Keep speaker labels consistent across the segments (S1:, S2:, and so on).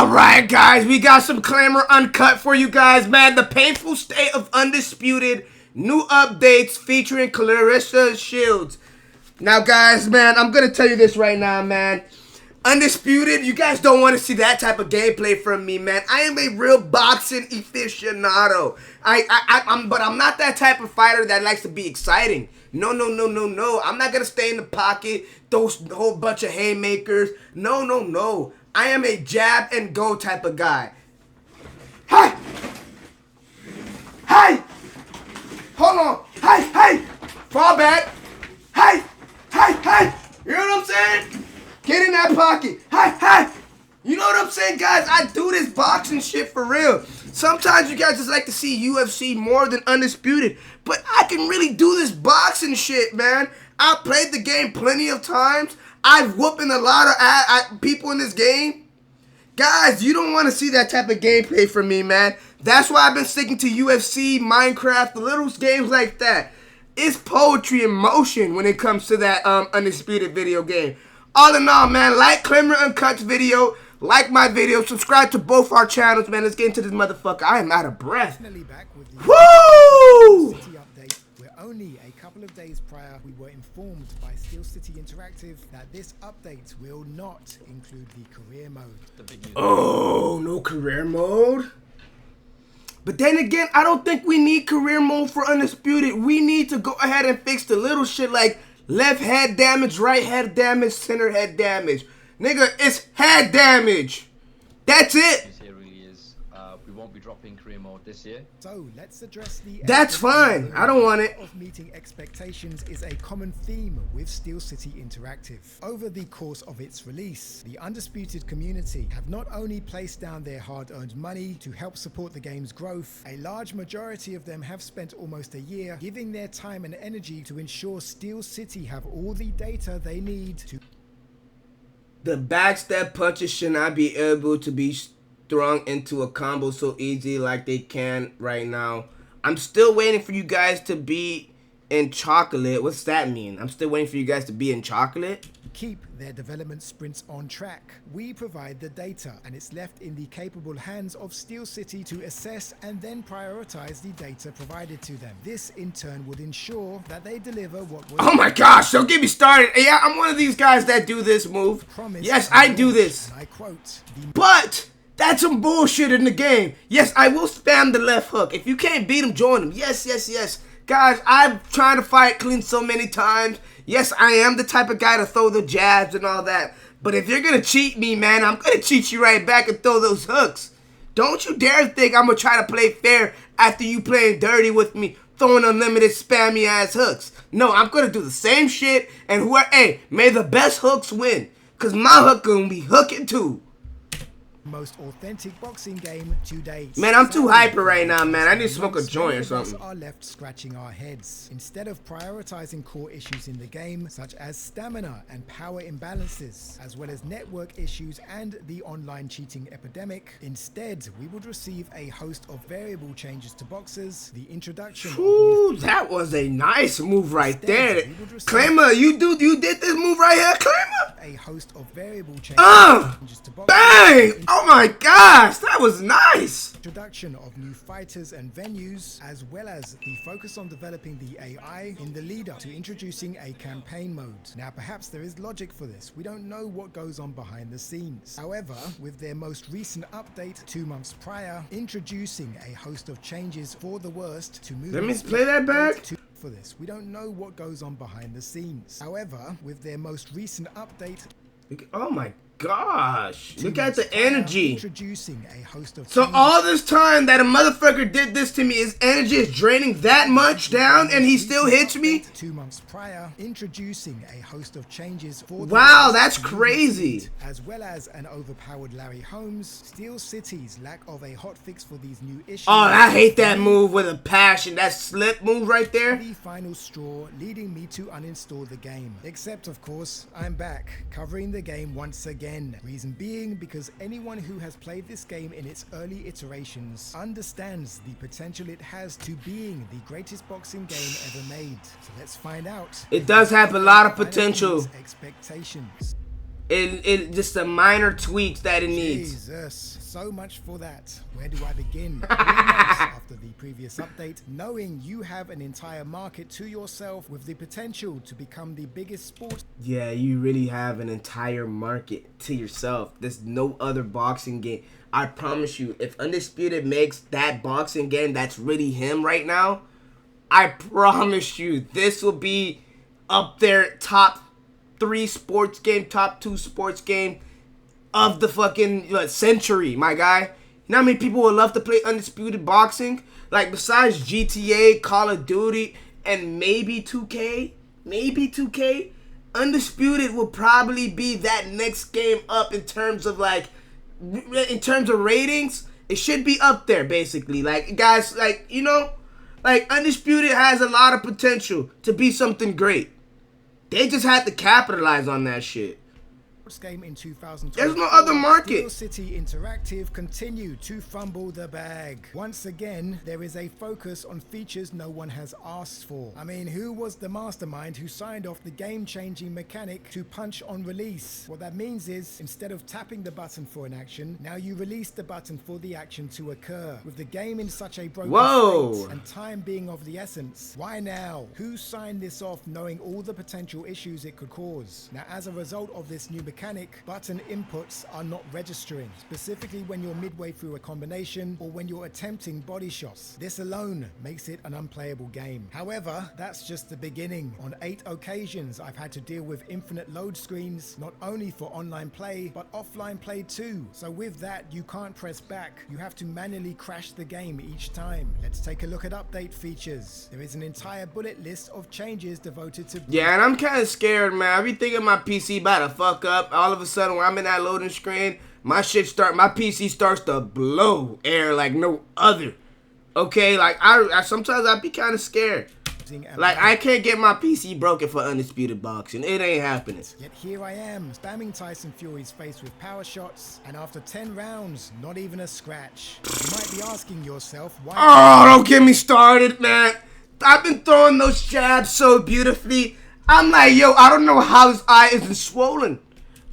S1: Alright guys, we got some Clamor Uncut for you guys, man. The painful state of Undisputed. New updates featuring Clarissa Shields. Now guys, man, I'm going to tell you this right now, man. Undisputed, you guys don't want to see that type of gameplay from me, man. I am a real boxing aficionado. But I'm not that type of fighter that likes to be exciting. No. I'm not going to stay in the pocket, throw a whole bunch of haymakers. No. I am a jab and go type of guy. Hey! Hold on. Hey! Fall back. Hey! You know what I'm saying? Get in that pocket. Hey! You know what I'm saying, guys? I do this boxing shit for real. Sometimes you guys just like to see UFC more than Undisputed. But I can really do this boxing shit, man. I've played the game plenty of times. I've whooping a lot of people in this game. Guys, you don't want to see that type of gameplay from me, man. That's why I've been sticking to UFC, Minecraft, the little games like that. It's poetry in motion when it comes to that Undisputed video game. All in all, man, like Clamor Uncut's video, like my video, subscribe to both our channels, man. Let's get into this motherfucker. I am out of breath. Woo!
S2: Only a couple of days prior, we were informed by Steel City Interactive that this update will not include the career mode.
S1: Oh, no career mode? But then again, I don't think we need career mode for Undisputed. We need to go ahead and fix the little shit like left head damage, right head damage, center head damage. Nigga, it's head damage. That's it.
S3: We won't be dropping career mode this year.
S2: So let's address the.
S1: That's fine. I don't want it.
S2: Of meeting expectations is a common theme with Steel City Interactive. Over the course of its release, the Undisputed community have not only placed down their hard-earned money to help support the game's growth, a large majority of them have spent almost a year giving their time and energy to ensure Steel City have all the data they need to.
S1: The backstep punches should not be able to be thrown into a combo so easy like they can right now. I'm still waiting for you guys to be in chocolate. What's that mean? I'm still waiting for you guys to be in chocolate?
S2: Keep their development sprints on track. We provide the data, and it's left in the capable hands of Steel City to assess and then prioritize the data provided to them. This in turn would ensure that they deliver what was.
S1: Oh my gosh, don't get me started. Yeah, I'm one of these guys that do this move. Yes, I do this.
S2: I quote,
S1: but that's some bullshit in the game. Yes, I will spam the left hook. If you can't beat him, join him. Yes. Guys, I'm trying to fight clean so many times. Yes, I am the type of guy to throw the jabs and all that. But if you're going to cheat me, man, I'm going to cheat you right back and throw those hooks. Don't you dare think I'm going to try to play fair after you playing dirty with me, throwing unlimited spammy ass hooks. No, I'm going to do the same shit. And may the best hooks win. Because my hook going to be hooking too.
S2: Most authentic boxing game to date.
S1: Man, I'm too hyper right now, man. I need to smoke a joint or something.
S2: Are left scratching our heads instead of prioritizing core issues in the game, such as stamina and power imbalances, as well as network issues and the online cheating epidemic. Instead, we would receive a host of variable changes to boxers, the introduction.
S1: Ooh, that was a nice move right there. Clamor, you did this move right here, Clamor.
S2: A host of variable changes to boxers.
S1: Bang! Oh my gosh, that was nice!
S2: Introduction of new fighters and venues, as well as the focus on developing the AI in the lead up to introducing a campaign mode. Now, perhaps there is logic for this. We don't know what goes on behind the scenes. However, with their most recent update 2 months prior, introducing a host of changes for the worst to move.
S1: Let me play that back.
S2: For this, we don't know what goes on behind the scenes. However, with their most recent update.
S1: Oh my gosh, look at the energy.
S2: Introducing a host of
S1: so all this time that a motherfucker did this to me, his energy is draining that much down and he still hits me?
S2: 2 months prior, introducing a host of changes for
S1: wow, that's crazy.
S2: As well as an overpowered Larry Holmes, Steel City's lack of a hotfix for these new issues.
S1: Oh, I hate that move with a passion. That slip move right there.
S2: The final straw leading me to uninstall the game. Except, of course, I'm back covering the game once again. Reason being because anyone who has played this game in its early iterations understands the potential it has to being the greatest boxing game ever made. So let's find out.
S1: It does have a lot of potential.
S2: Expectations.
S1: It just the minor tweaks that it needs.
S2: Jesus, so much for that. Where do I begin? 3 months after the previous update, knowing you have an entire market to yourself with the potential to become the biggest sport.
S1: Yeah, you really have an entire market to yourself. There's no other boxing game. I promise you, if Undisputed makes that boxing game that's really him right now, I promise you, this will be up there top 3 sports game, top 2 sports game of the fucking century, my guy. You know how many people would love to play Undisputed boxing? Like, besides GTA, Call of Duty, and maybe 2K, Undisputed will probably be that next game up in terms of ratings. It should be up there, basically. Like, guys, like, you know, like, Undisputed has a lot of potential to be something great. They just had to capitalize on that shit.
S2: Game in 2020.
S1: There's no other market.
S2: Steel City Interactive continue to fumble the bag. Once again, there is a focus on features no one has asked for. I mean, who was the mastermind who signed off the game-changing mechanic to punch on release? What that means is, instead of tapping the button for an action, now you release the button for the action to occur. With the game in such a broken state and time being of the essence, why now? Who signed this off knowing all the potential issues it could cause? Now, as a result of this new mechanic, button inputs are not registering, specifically when you're midway through a combination or when you're attempting body shots. This alone makes it an unplayable game. However, that's just the beginning. On 8 occasions, I've had to deal with infinite load screens, not only for online play, but offline play too. So with that, you can't press back. You have to manually crash the game each time. Let's take a look at update features. There is an entire bullet list of changes devoted to...
S1: Yeah, and I'm kind of scared, man. I be thinking my PC about to fuck up. All of a sudden, when I'm in that loading screen, my PC starts to blow air like no other. Okay, like I sometimes I be kind of scared. Like, I can't get my PC broken for Undisputed boxing. It ain't happening.
S2: Yet here I am, spamming Tyson Fury's face with power shots, and after 10 rounds, not even a scratch. You might be asking yourself why...
S1: Oh, don't get me started, man. I've been throwing those jabs so beautifully. I'm like, yo, I don't know how his eye isn't swollen.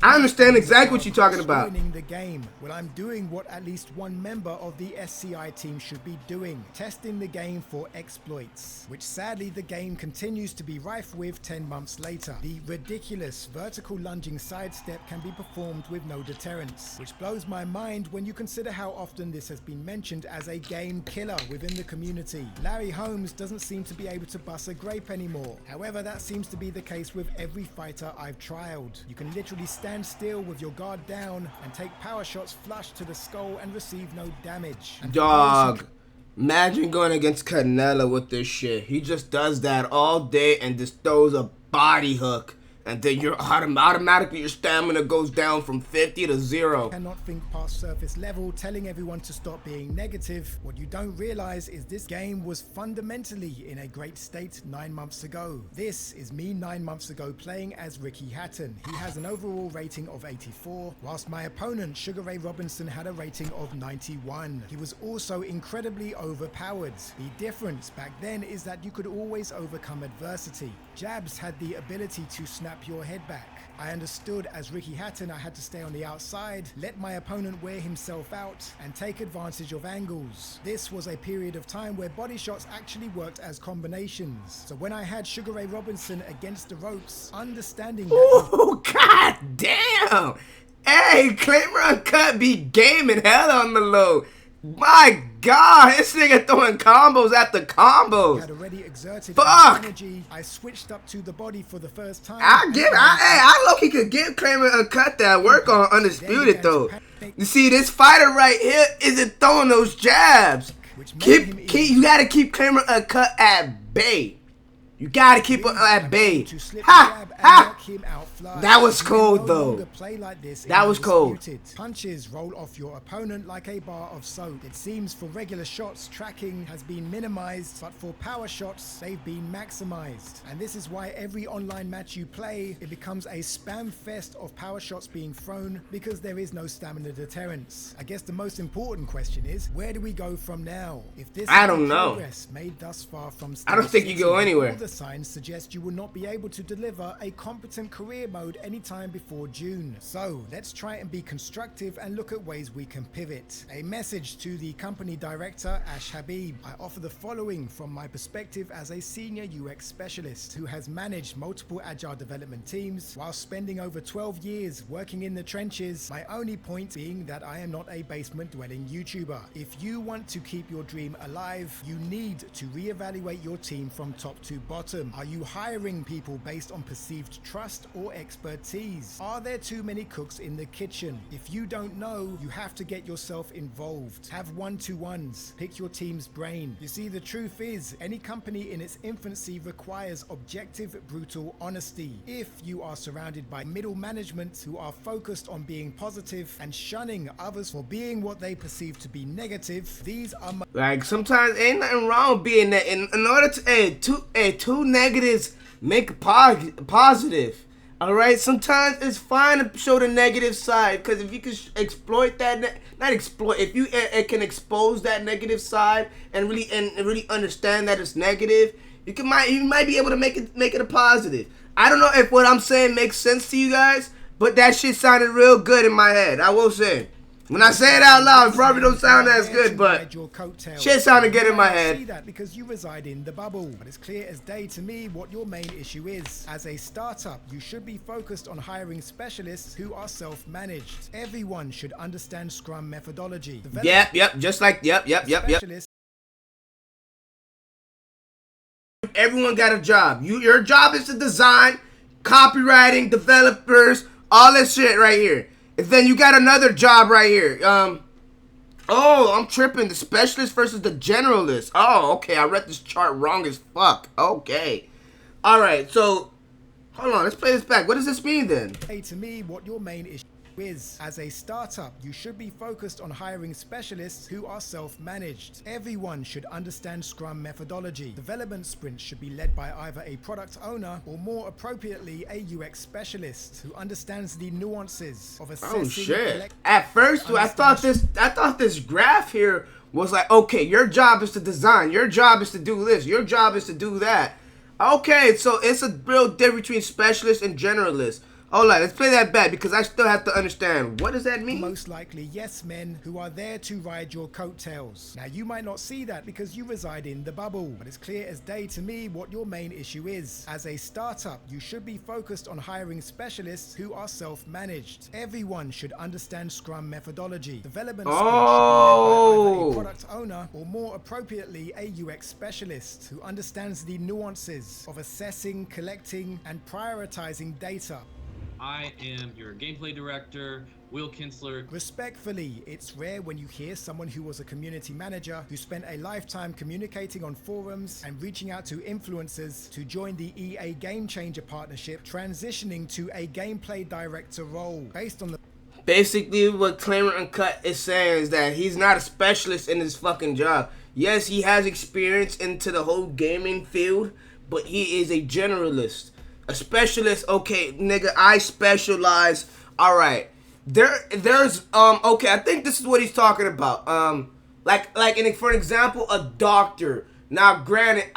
S1: I understand exactly what you're talking about.
S2: Winning the game. Well, I'm doing what at least one member of the SCI team should be doing, testing the game for exploits, which sadly the game continues to be rife with 10 months later. The ridiculous vertical lunging sidestep can be performed with no deterrence, which blows my mind when you consider how often this has been mentioned as a game killer within the community. Larry Holmes doesn't seem to be able to bust a grape anymore. However, that seems to be the case with every fighter I've trialed. You can literally stand still with your guard down and take power shots flush to the skull and receive no damage.
S1: Dog, imagine going against Canelo with this shit. He just does that all day and just throws a body hook. And then you're automatically your stamina goes down from 50 to 0.
S2: Cannot think past surface level, telling everyone to stop being negative. What you don't realize is this game was fundamentally in a great state 9 months ago. This is me 9 months ago playing as Ricky Hatton. He has an overall rating of 84, whilst my opponent Sugar Ray Robinson had a rating of 91. He was also incredibly overpowered. The difference back then is that you could always overcome adversity. Jabs had the ability to snap your head back. I understood as Ricky Hatton I had to stay on the outside, let my opponent wear himself out, and take advantage of angles. This was a period of time where body shots actually worked as combinations. So when I had Sugar Ray Robinson against the ropes, understanding that...
S1: Oh, god damn! Hey, Claimer Uncut be gaming hell on the low. My God, this nigga throwing combos after combos.
S2: Had already exerted energy. I switched up to the body for the first time.
S1: I low-key could give Kramer Uncut that work on Undisputed though. You see, this fighter right here isn't throwing those jabs. You gotta keep Kramer Uncut at bay. You gotta keep him at bay. Ha! Ha! That was cold though. That was cold.
S2: Punches roll off your opponent like a bar of soap. It seems for regular shots, tracking has been minimized, but for power shots, they've been maximized. And this is why every online match you play, it becomes a spam fest of power shots being thrown because there is no stamina deterrence. I guess the most important question is, where do we go from now? If this
S1: I don't know.
S2: Progress made thus far from
S1: I don't think you go anywhere.
S2: The signs suggest you will not be able to deliver a competent career mode anytime before June. So let's try and be constructive and look at ways we can pivot. A message to the company director, Ash Habib. I offer the following from my perspective as a senior UX specialist who has managed multiple agile development teams while spending over 12 years working in the trenches. My only point being that I am not a basement dwelling YouTuber. If you want to keep your dream alive, you need to reevaluate your team from top to bottom. Are you hiring people based on perceived trust or expertise? Are there too many cooks in the kitchen? If you don't know, you have to get yourself involved. Have one-to-ones. Pick your team's brain. You see, the truth is, any company in its infancy requires objective, brutal honesty. If you are surrounded by middle management who are focused on being positive and shunning others for being what they perceive to be negative, these are
S1: like, sometimes ain't nothing wrong with being that. In order to two negatives make a positive. All right, sometimes it's fine to show the negative side, because if you can exploit that, not exploit, if you can expose that negative side and really understand that it's negative, you might be able to make it a positive. I don't know if what I'm saying makes sense to you guys, but that shit sounded real good in my head. I will say. When I say it out loud, it probably don't sound as good, but shit sounded good in my head.
S2: See that because you reside in the bubble, but it's clear as day to me what your main issue is. As a startup, you should be focused on hiring specialists who are self-managed. Everyone should understand Scrum methodology.
S1: Yep, just like yep. Everyone got a job. Your job is to design, copywriting, developers, all that shit right here. And then you got another job right here. Oh, I'm tripping. The specialist versus the generalist. Oh, okay. I read this chart wrong as fuck. Okay. All right. So, hold on. Let's play this back. What does this mean then?
S2: Hey, to me, what your main issue is. As a startup, you should be focused on hiring specialists who are self-managed. Everyone should understand Scrum methodology. Development sprints should be led by either a product owner or, more appropriately, a UX specialist who understands the nuances of assessing.
S1: Oh shit! At first, I thought this graph here was like, okay, your job is to design, your job is to do this, your job is to do that. Okay, so it's a real difference between specialist and generalist. Hold on, let's play that back because I still have to understand. What does that mean?
S2: Most likely yes men who are there to ride your coattails. Now you might not see that because you reside in the bubble, but it's clear as day to me what your main issue is. As a startup, you should be focused on hiring specialists who are self-managed. Everyone should understand Scrum methodology. Development should be led by either a product owner or, more appropriately, a UX specialist who understands the nuances of assessing, collecting, and prioritizing data.
S4: I am your gameplay director, Will Kinsler.
S2: Respectfully, it's rare when you hear someone who was a community manager who spent a lifetime communicating on forums and reaching out to influencers to join the EA Game Changer partnership, transitioning to a gameplay director role. Based on the
S1: Basically, what Claimer Uncut is saying is that he's not a specialist in his fucking job. Yes, he has experience into the whole gaming field, but he is a generalist. A specialist, okay, nigga, I specialize. All right, there's okay, I think this is what he's talking about. For an example, a doctor. Now, granted,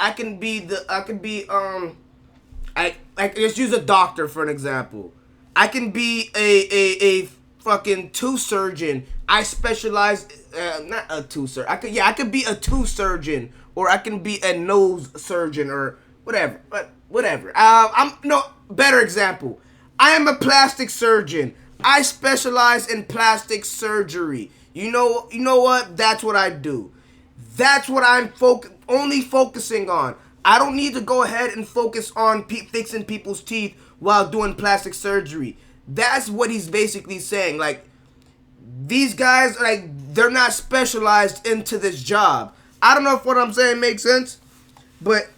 S1: let's use a doctor for an example. I can be a fucking tooth surgeon. I specialize, not a tooth surgeon. I could be a tooth surgeon, or I can be a nose surgeon, or whatever. But whatever. Better example. I am a plastic surgeon. I specialize in plastic surgery. You know what? That's what I do. That's what I'm only focusing on. I don't need to go ahead and focus on fixing people's teeth while doing plastic surgery. That's what he's basically saying. Like, these guys, like, they're not specialized into this job. I don't know if what I'm saying makes sense, but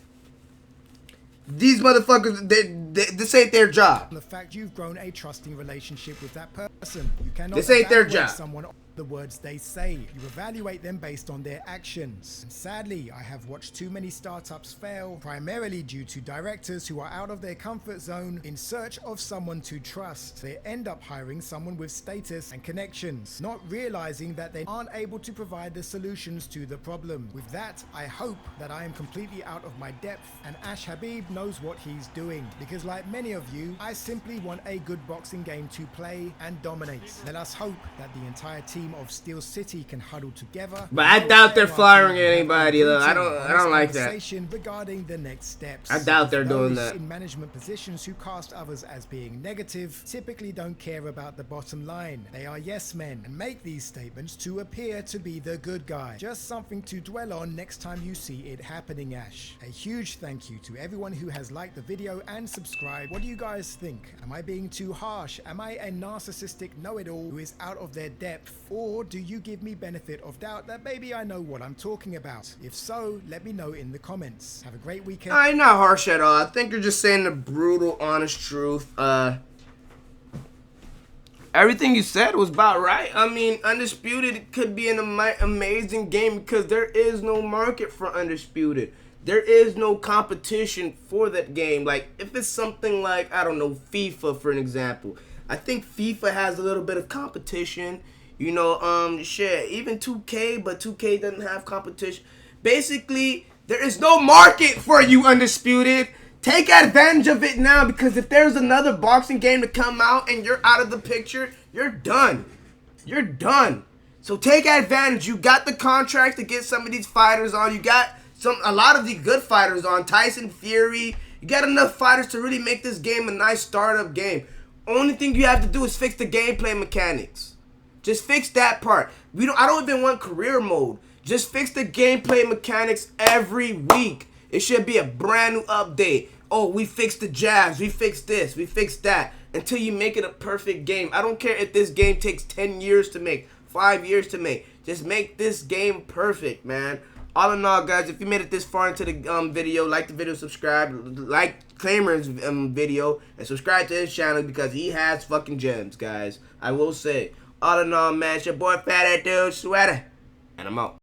S1: these motherfuckers, this ain't their job.
S2: The fact you've grown a trusting relationship with that person, you cannot.
S1: This ain't their
S2: evaluate
S1: job.
S2: Someone the words they say. You evaluate them based on their actions. And sadly, I have watched too many startups fail, primarily due to directors who are out of their comfort zone in search of someone to trust. They end up hiring someone with status and connections, not realizing that they aren't able to provide the solutions to the problem. With that, I hope that I am completely out of my depth and Ash Habib knows what he's doing, because like many of you, I simply want a good boxing game to play and dominate. Let us hope that the entire team of Steel City can huddle together.
S1: But I doubt they're firing anybody though. I don't like that.
S2: Regarding the next steps.
S1: I doubt they're doing
S2: Those
S1: that.
S2: in management positions who cast others as being negative typically don't care about the bottom line. They are yes men and make these statements to appear to be the good guy. Just something to dwell on next time you see it happening, Ash. A huge thank you to everyone who has liked the video and subscribed. What do you guys think? Am I being too harsh? Am I a narcissistic know-it-all who is out of their depth? Or do you give me benefit of doubt that maybe I know what I'm talking about? If so, let me know in the comments. Have a great weekend.
S1: I'm not harsh at all. I think you're just saying the brutal, honest truth. Everything you said was about right. I mean, Undisputed could be an amazing game because there is no market for Undisputed. There is no competition for that game. Like, if it's something like, I don't know, FIFA, for an example. I think FIFA has a little bit of competition. You know, shit, even 2K, but 2K doesn't have competition. Basically, there is no market for you, Undisputed. Take advantage of it now, because if there's another boxing game to come out and you're out of the picture, you're done. You're done. So take advantage. You got the contract to get some of these fighters on. You got a lot of the good fighters on. Tyson Fury. You got enough fighters to really make this game a nice startup game. Only thing you have to do is fix the gameplay mechanics. Just fix that part. I don't even want career mode. Just fix the gameplay mechanics every week. It should be a brand new update. Oh, we fixed the jabs. We fixed this. We fixed that. Until you make it a perfect game. I don't care if this game takes 10 years to make, 5 years to make. Just make this game perfect, man. All in all, guys, if you made it this far into the video, like the video, subscribe, like Claimer's video, and subscribe to his channel because he has fucking gems, guys. I will say. All in all, man, it's your boy Fetti Dude Sweater, and I'm out.